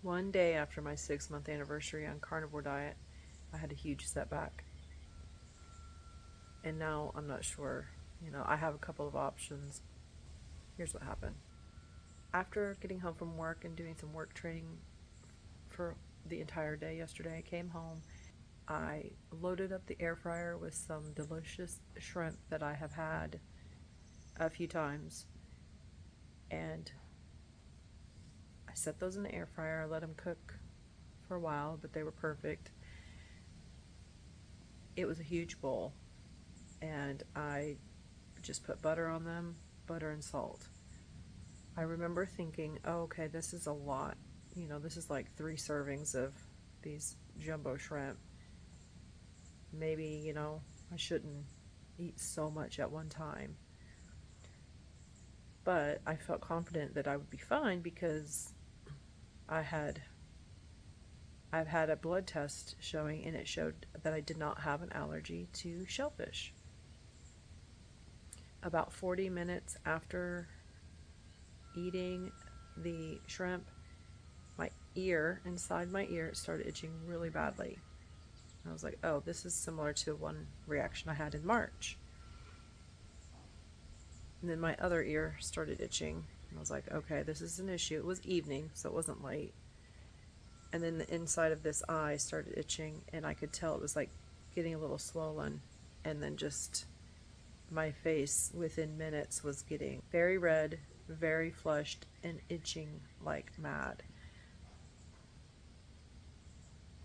One day after my 6-month anniversary on carnivore diet, I had a huge setback. And now I'm not sure. I have a couple of options. Here's what happened. After getting home from work and doing some work training for the entire day yesterday, I came home. I loaded up the air fryer with some delicious shrimp that I have had a few times. And I set those in the air fryer. I let them cook for a while, but they were perfect. It was a huge bowl, and I just put butter on them, butter and salt. I remember thinking, oh, okay, this is a lot. This is like 3 servings of these jumbo shrimp. Maybe, I shouldn't eat so much at one time. But I felt confident that I would be fine because I've had a blood test showing, and it showed that I did not have an allergy to shellfish. About 40 minutes after eating the shrimp, inside my ear, it started itching really badly. I was like, oh, this is similar to one reaction I had in March. And then my other ear started itching. I was like, okay, this is an issue. It was evening, so it wasn't late. And then the inside of this eye started itching, and I could tell it was like getting a little swollen. And then just my face within minutes was getting very red, very flushed, and itching like mad.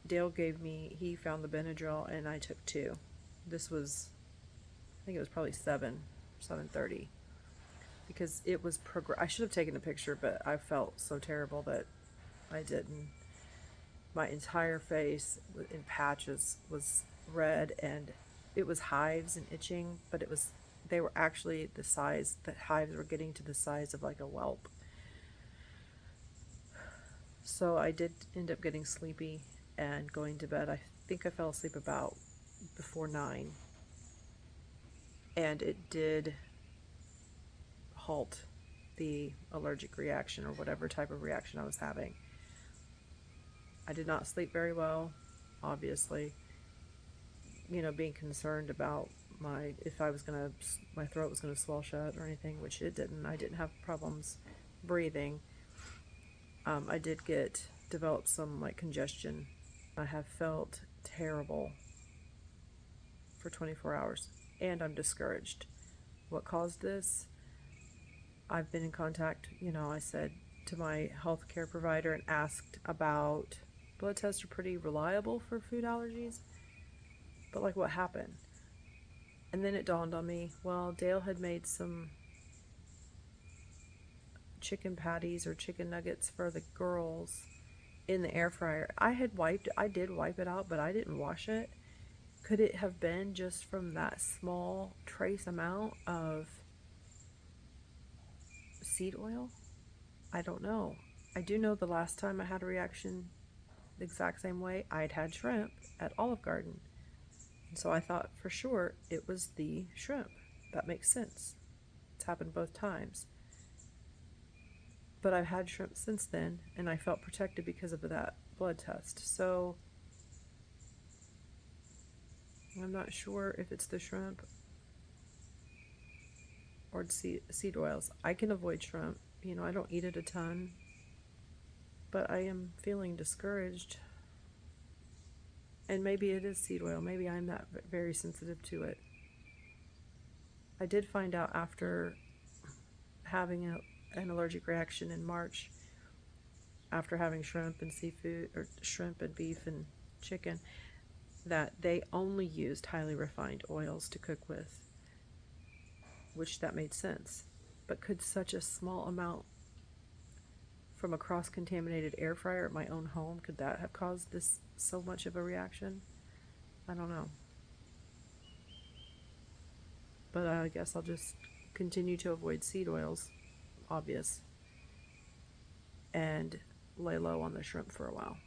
Dale he found the Benadryl, and I took 2. This was, I think it was probably 7:30. Because it was I should have taken a picture, but I felt so terrible that I didn't. My entire face in patches was red, and it was hives and itching, but they were actually the size, the hives were getting to the size of like a whelp. So I did end up getting sleepy and going to bed. I think I fell asleep about before 9, and it did halt the allergic reaction or whatever type of reaction I was having. I did not sleep very well, obviously, being concerned about my throat was gonna swell shut or anything, which it didn't. I didn't have problems breathing. I did develop some like congestion. I have felt terrible for 24 hours, and I'm discouraged. What caused this? I've been in contact, I said to my healthcare provider and asked about blood tests are pretty reliable for food allergies, but like what happened? And then it dawned on me, well, Dale had made some chicken patties or chicken nuggets for the girls in the air fryer. I did wipe it out, but I didn't wash it. Could it have been just from that small trace amount of seed oil? I don't know. I do know the last time I had a reaction the exact same way, I'd had shrimp at Olive Garden. And so I thought for sure it was the shrimp. That makes sense. It's happened both times. But I've had shrimp since then, and I felt protected because of that blood test. So I'm not sure if it's the shrimp or seed oils. I can avoid shrimp. I don't eat it a ton, but I am feeling discouraged. And maybe it is seed oil. Maybe I'm that very sensitive to it. I did find out after having an allergic reaction in March, after having shrimp and seafood, or shrimp and beef and chicken, that they only used highly refined oils to cook with, which that made sense. But could such a small amount from a cross-contaminated air fryer at my own home, could that have caused this so much of a reaction? I don't know. But I guess I'll just continue to avoid seed oils, obvious, and lay low on the shrimp for a while.